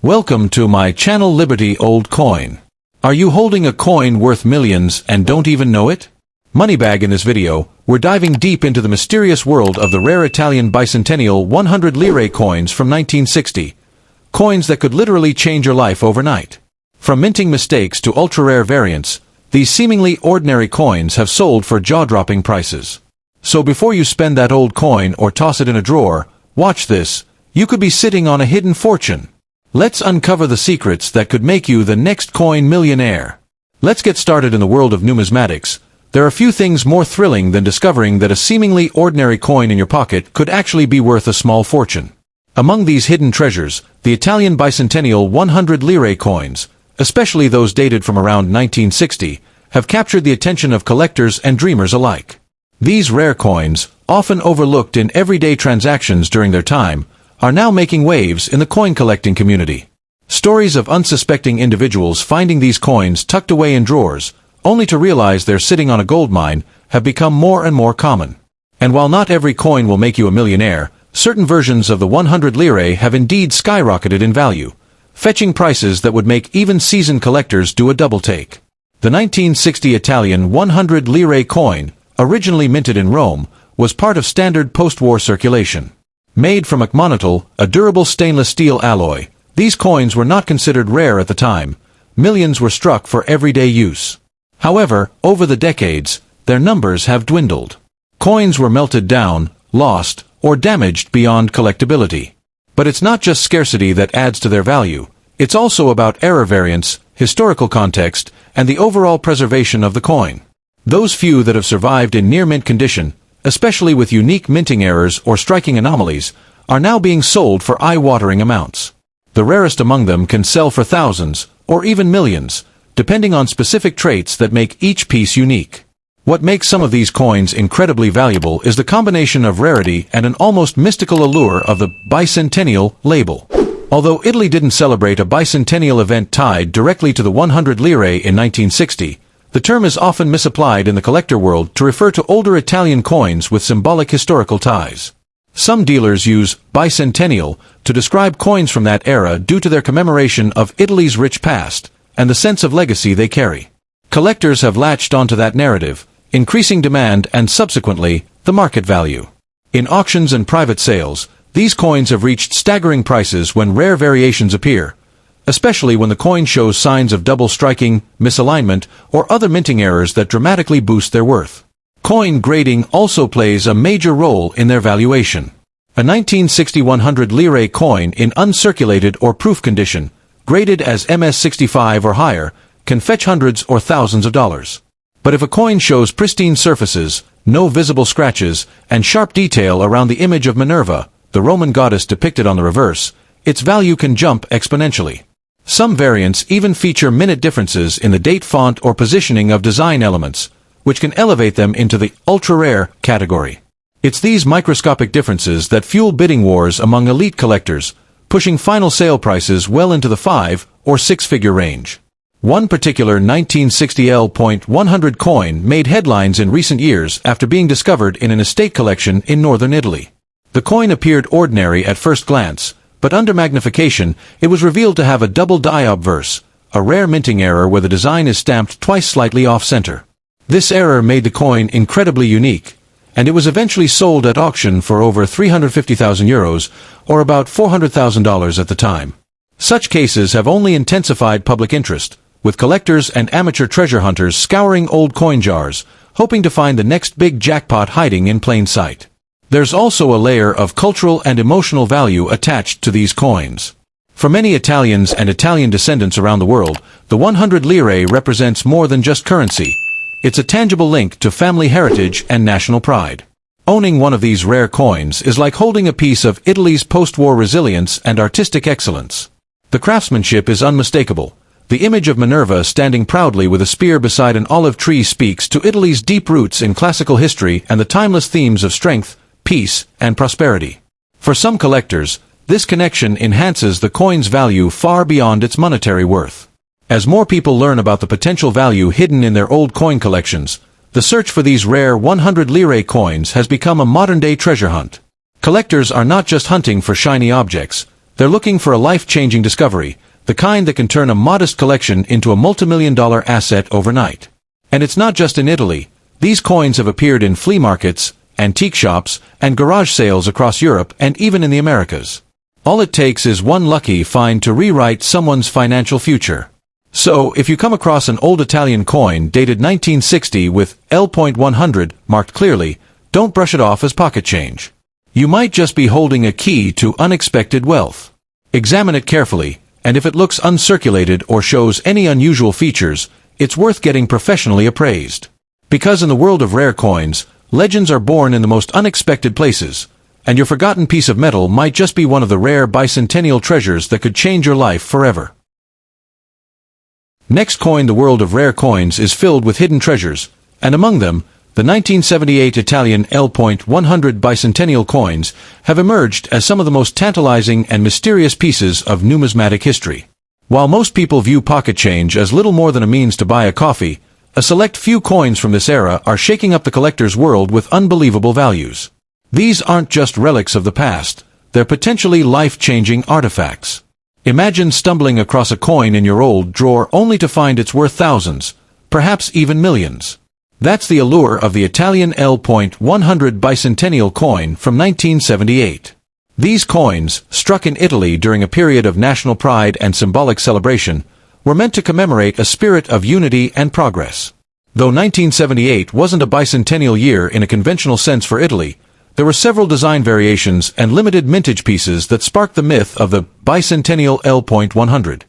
Welcome to my channel Liberty Old Coin. Are you holding a coin worth millions and don't even know it? Moneybag. In this video, we're diving deep into the mysterious world of the rare Italian bicentennial 100 lire coins from 1960. Coins that could literally change your life overnight. From minting mistakes to ultra-rare variants, these seemingly ordinary coins have sold for jaw-dropping prices. So before you spend that old coin or toss it in a drawer, watch this. You could be sitting on a hidden fortune. Let's uncover the secrets that could make you the next coin millionaire. Let's get started in the world of numismatics. There are few things more thrilling than discovering that a seemingly ordinary coin in your pocket could actually be worth a small fortune. Among these hidden treasures, the Italian bicentennial 100 lire coins, especially those dated from around 1960, have captured the attention of collectors and dreamers alike. These rare coins, often overlooked in everyday transactions during their time, are now making waves in the coin collecting community. Stories of unsuspecting individuals finding these coins tucked away in drawers, only to realize they're sitting on a gold mine, have become more and more common. And while not every coin will make you a millionaire, certain versions of the 100 lire have indeed skyrocketed in value, fetching prices that would make even seasoned collectors do a double take. The 1960 Italian 100 lire coin, originally minted in Rome, was part of standard post-war circulation. Made from agmonitol, a durable stainless steel alloy, these coins were not considered rare at the time. Millions were struck for everyday use. However, over the decades, their numbers have dwindled. Coins were melted down, lost, or damaged beyond collectability. But it's not just scarcity that adds to their value. It's also about error variance, historical context, and the overall preservation of the coin. Those few that have survived in near-mint condition, especially with unique minting errors or striking anomalies, are now being sold for eye-watering amounts. The rarest among them can sell for thousands, or even millions, depending on specific traits that make each piece unique. What makes some of these coins incredibly valuable is the combination of rarity and an almost mystical allure of the bicentennial label. Although Italy didn't celebrate a bicentennial event tied directly to the 100 lire in 1960, the term is often misapplied in the collector world to refer to older Italian coins with symbolic historical ties. Some dealers use bicentennial to describe coins from that era due to their commemoration of Italy's rich past and the sense of legacy they carry. Collectors have latched onto that narrative, increasing demand and subsequently, the market value. In auctions and private sales, these coins have reached staggering prices when rare variations appear, especially when the coin shows signs of double striking, misalignment, or other minting errors that dramatically boost their worth. Coin grading also plays a major role in their valuation. A 1960 100 lire coin in uncirculated or proof condition, graded as MS65 or higher, can fetch hundreds or thousands of dollars. But if a coin shows pristine surfaces, no visible scratches, and sharp detail around the image of Minerva, the Roman goddess depicted on the reverse, its value can jump exponentially. Some variants even feature minute differences in the date font or positioning of design elements, which can elevate them into the ultra-rare category. It's these microscopic differences that fuel bidding wars among elite collectors, pushing final sale prices well into the 5- or 6-figure range. One particular 1960 L.100 coin made headlines in recent years after being discovered in an estate collection in northern Italy. The coin appeared ordinary at first glance, but under magnification, it was revealed to have a double die obverse, a rare minting error where the design is stamped twice slightly off-center. This error made the coin incredibly unique, and it was eventually sold at auction for over 350,000 euros, or about $400,000 at the time. Such cases have only intensified public interest, with collectors and amateur treasure hunters scouring old coin jars, hoping to find the next big jackpot hiding in plain sight. There's also a layer of cultural and emotional value attached to these coins. For many Italians and Italian descendants around the world, the 100 lire represents more than just currency. It's a tangible link to family heritage and national pride. Owning one of these rare coins is like holding a piece of Italy's post-war resilience and artistic excellence. The craftsmanship is unmistakable. The image of Minerva standing proudly with a spear beside an olive tree speaks to Italy's deep roots in classical history and the timeless themes of strength, peace, and prosperity. For some collectors, this connection enhances the coin's value far beyond its monetary worth. As more people learn about the potential value hidden in their old coin collections, the search for these rare 100 lire coins has become a modern-day treasure hunt. Collectors are not just hunting for shiny objects, They're looking for a life-changing discovery, the kind that can turn a modest collection into a multimillion-dollar asset overnight. And it's not just in Italy. These coins have appeared in flea markets, antique shops, and garage sales across Europe and even in the Americas. All it takes is one lucky find to rewrite someone's financial future. So, if you come across an old Italian coin dated 1960 with L.100 marked clearly, don't brush it off as pocket change. You might just be holding a key to unexpected wealth. Examine it carefully, and if it looks uncirculated or shows any unusual features, it's worth getting professionally appraised. Because in the world of rare coins, legends are born in the most unexpected places, and your forgotten piece of metal might just be one of the rare bicentennial treasures that could change your life forever. Next coin. The world of rare coins is filled with hidden treasures, and among them, the 1978 Italian L.100 bicentennial coins have emerged as some of the most tantalizing and mysterious pieces of numismatic history. While most people view pocket change as little more than a means to buy a coffee, a select few coins from this era are shaking up the collector's world with unbelievable values. These aren't just relics of the past, they're potentially life-changing artifacts. Imagine stumbling across a coin in your old drawer only to find it's worth thousands, perhaps even millions. That's the allure of the Italian L.100 bicentennial coin from 1978. These coins, struck in Italy during a period of national pride and symbolic celebration, were meant to commemorate a spirit of unity and progress. Though 1978 wasn't a bicentennial year in a conventional sense for Italy, there were several design variations and limited mintage pieces that sparked the myth of the bicentennial L.100.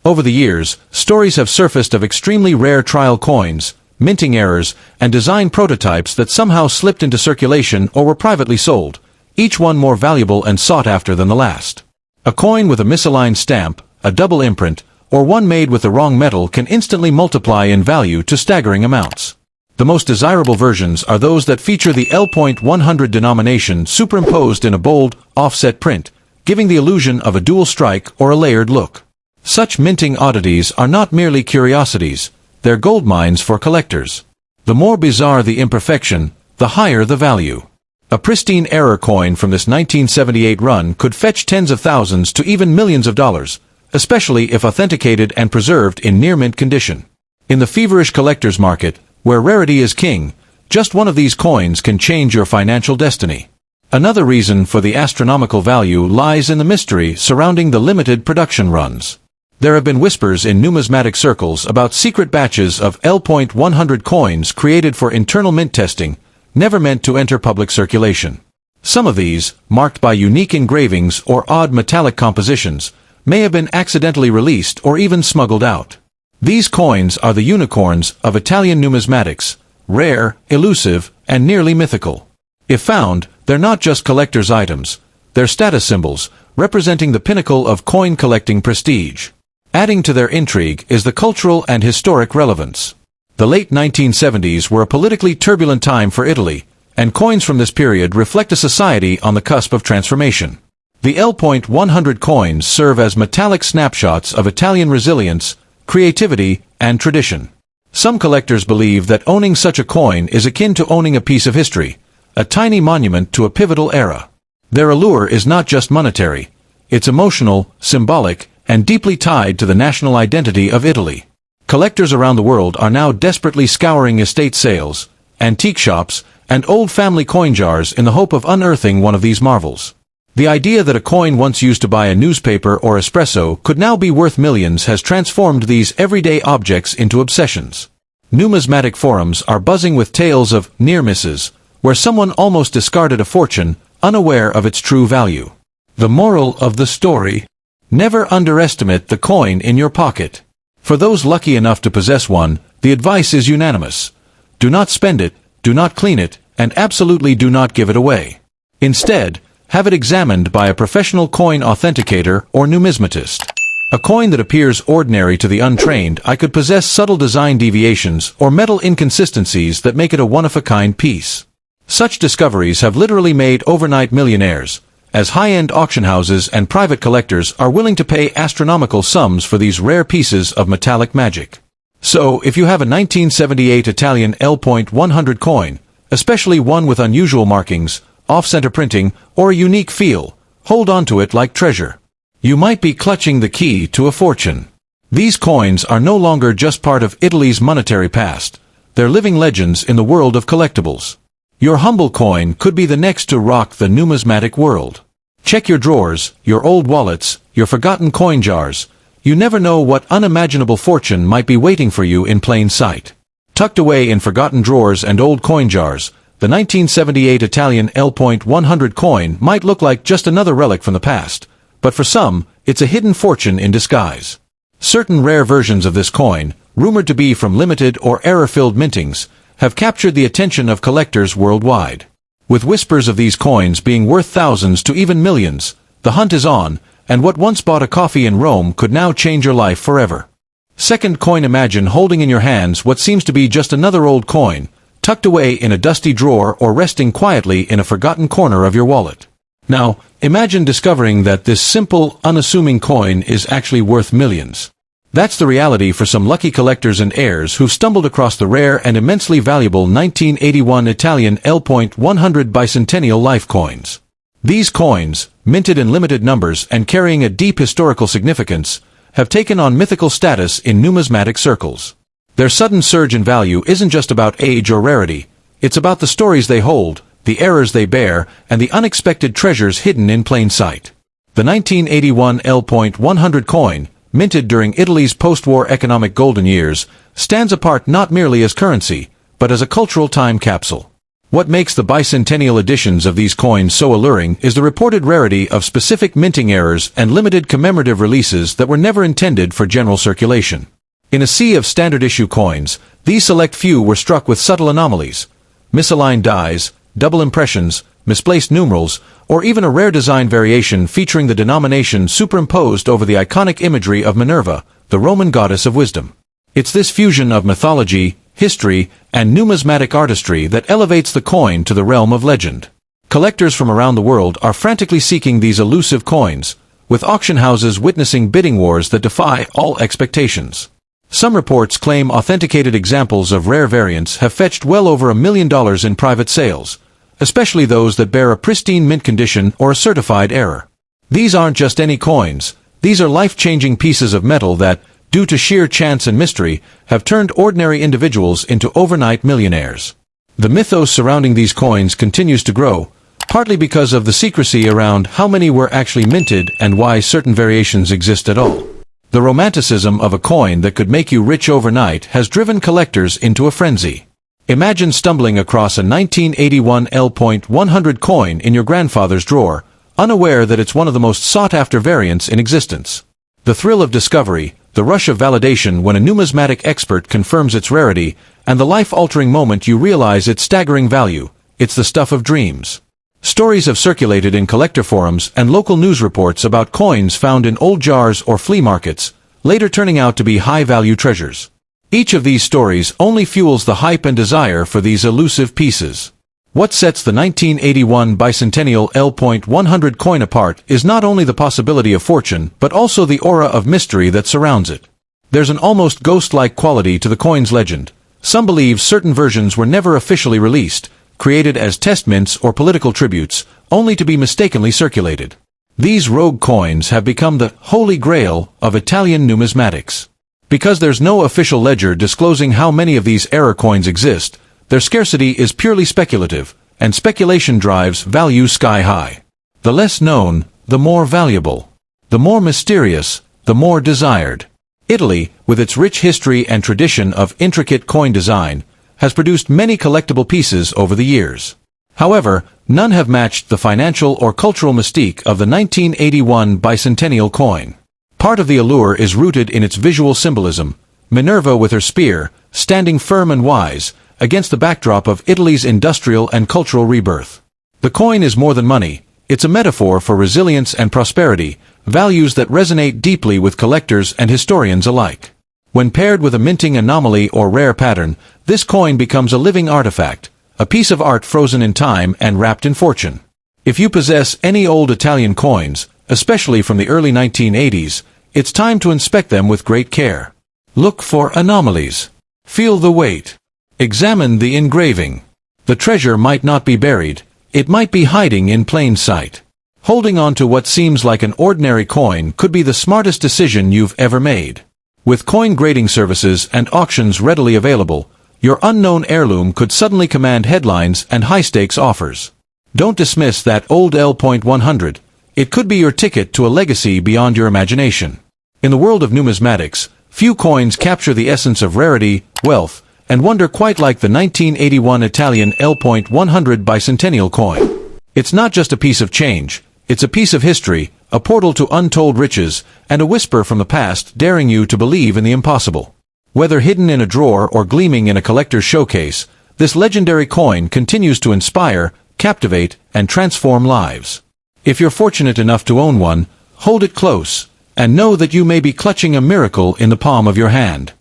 Over the years, stories have surfaced of extremely rare trial coins, minting errors, and design prototypes that somehow slipped into circulation or were privately sold, each one more valuable and sought after than the last. A coin with a misaligned stamp, a double imprint, or one made with the wrong metal can instantly multiply in value to staggering amounts. The most desirable versions are those that feature the L.100 denomination superimposed in a bold, offset print, giving the illusion of a dual strike or a layered look. Such minting oddities are not merely curiosities, they're gold mines for collectors. The more bizarre the imperfection, the higher the value. A pristine error coin from this 1978 run could fetch tens of thousands to even millions of dollars, especially if authenticated and preserved in near-mint condition. In the feverish collector's market, where rarity is king, just one of these coins can change your financial destiny. Another reason for the astronomical value lies in the mystery surrounding the limited production runs. There have been whispers in numismatic circles about secret batches of L.100 coins created for internal mint testing, never meant to enter public circulation. Some of these, marked by unique engravings or odd metallic compositions, may have been accidentally released or even smuggled out. These coins are the unicorns of Italian numismatics, rare, elusive, and nearly mythical. If found, they're not just collector's items, they're status symbols, representing the pinnacle of coin collecting prestige. Adding to their intrigue is the cultural and historic relevance. The late 1970s were a politically turbulent time for Italy, and coins from this period reflect a society on the cusp of transformation. The L.100 coins serve as metallic snapshots of Italian resilience, creativity, and tradition. Some collectors believe that owning such a coin is akin to owning a piece of history, a tiny monument to a pivotal era. Their allure is not just monetary, it's emotional, symbolic, and deeply tied to the national identity of Italy. Collectors around the world are now desperately scouring estate sales, antique shops, and old family coin jars in the hope of unearthing one of these marvels. The idea that a coin once used to buy a newspaper or espresso could now be worth millions has transformed these everyday objects into obsessions. Numismatic forums are buzzing with tales of near misses, where someone almost discarded a fortune, unaware of its true value. The moral of the story: never underestimate the coin in your pocket. For those lucky enough to possess one, the advice is unanimous. Do not spend it, do not clean it, and absolutely do not give it away. Instead, have it examined by a professional coin authenticator or numismatist. A coin that appears ordinary to the untrained could possess subtle design deviations or metal inconsistencies that make it a one-of-a-kind piece. Such discoveries have literally made overnight millionaires, as high-end auction houses and private collectors are willing to pay astronomical sums for these rare pieces of metallic magic. So, if you have a 1978 Italian L.100 coin, especially one with unusual markings, off-center printing, or a unique feel, hold on to it like treasure. You might be clutching the key to a fortune. These coins are no longer just part of Italy's monetary past. They're living legends in the world of collectibles. Your humble coin could be the next to rock the numismatic world. Check your drawers, your old wallets, your forgotten coin jars. You never know what unimaginable fortune might be waiting for you in plain sight. Tucked away in forgotten drawers and old coin jars, the 1978 Italian L.100 coin might look like just another relic from the past, but for some, it's a hidden fortune in disguise. Certain rare versions of this coin, rumored to be from limited or error-filled mintings, have captured the attention of collectors worldwide. With whispers of these coins being worth thousands to even millions, the hunt is on, and what once bought a coffee in Rome could now change your life forever. Second coin. Imagine holding in your hands what seems to be just another old coin, tucked away in a dusty drawer or resting quietly in a forgotten corner of your wallet. Now, imagine discovering that this simple, unassuming coin is actually worth millions. That's the reality for some lucky collectors and heirs who've stumbled across the rare and immensely valuable 1981 Italian L.100 bicentennial life coins. These coins, minted in limited numbers and carrying a deep historical significance, have taken on mythical status in numismatic circles. Their sudden surge in value isn't just about age or rarity, it's about the stories they hold, the errors they bear, and the unexpected treasures hidden in plain sight. The 1981 L.100 coin, minted during Italy's post-war economic golden years, stands apart not merely as currency, but as a cultural time capsule. What makes the bicentennial editions of these coins so alluring is the reported rarity of specific minting errors and limited commemorative releases that were never intended for general circulation. In a sea of standard-issue coins, these select few were struck with subtle anomalies, misaligned dies, double impressions, misplaced numerals, or even a rare design variation featuring the denomination superimposed over the iconic imagery of Minerva, the Roman goddess of wisdom. It's this fusion of mythology, history, and numismatic artistry that elevates the coin to the realm of legend. Collectors from around the world are frantically seeking these elusive coins, with auction houses witnessing bidding wars that defy all expectations. Some reports claim authenticated examples of rare variants have fetched well over $1 million in private sales, especially those that bear a pristine mint condition or a certified error. These aren't just any coins, these are life-changing pieces of metal that, due to sheer chance and mystery, have turned ordinary individuals into overnight millionaires. The mythos surrounding these coins continues to grow, partly because of the secrecy around how many were actually minted and why certain variations exist at all. The romanticism of a coin that could make you rich overnight has driven collectors into a frenzy. Imagine stumbling across a 1981 L.100 coin in your grandfather's drawer, unaware that it's one of the most sought-after variants in existence. The thrill of discovery, the rush of validation when a numismatic expert confirms its rarity, and the life-altering moment you realize its staggering value, it's the stuff of dreams. Stories have circulated in collector forums and local news reports about coins found in old jars or flea markets, later turning out to be high-value treasures. Each of these stories only fuels the hype and desire for these elusive pieces. What sets the 1981 bicentennial L.100 coin apart is not only the possibility of fortune, but also the aura of mystery that surrounds it. There's an almost ghost-like quality to the coin's legend. Some believe certain versions were never officially released, created as test mints or political tributes, only to be mistakenly circulated. These rogue coins have become the holy grail of Italian numismatics. Because there's no official ledger disclosing how many of these error coins exist, their scarcity is purely speculative, and speculation drives value sky high. The less known, the more valuable. The more mysterious, the more desired. Italy, with its rich history and tradition of intricate coin design, has produced many collectible pieces over the years. However, none have matched the financial or cultural mystique of the 1981 bicentennial coin. Part of the allure is rooted in its visual symbolism, Minerva with her spear, standing firm and wise, against the backdrop of Italy's industrial and cultural rebirth. The coin is more than money, it's a metaphor for resilience and prosperity, values that resonate deeply with collectors and historians alike. When paired with a minting anomaly or rare pattern, this coin becomes a living artifact, a piece of art frozen in time and wrapped in fortune. If you possess any old Italian coins, especially from the early 1980s, it's time to inspect them with great care. Look for anomalies. Feel the weight. Examine the engraving. The treasure might not be buried, it might be hiding in plain sight. Holding on to what seems like an ordinary coin could be the smartest decision you've ever made. With coin grading services and auctions readily available, your unknown heirloom could suddenly command headlines and high-stakes offers. Don't dismiss that old L.100. It could be your ticket to a legacy beyond your imagination. In the world of numismatics, few coins capture the essence of rarity, wealth, and wonder quite like the 1981 Italian L.100 bicentennial coin. It's not just a piece of change, it's a piece of history, a portal to untold riches, and a whisper from the past daring you to believe in the impossible. Whether hidden in a drawer or gleaming in a collector's showcase, this legendary coin continues to inspire, captivate, and transform lives. If you're fortunate enough to own one, hold it close, and know that you may be clutching a miracle in the palm of your hand.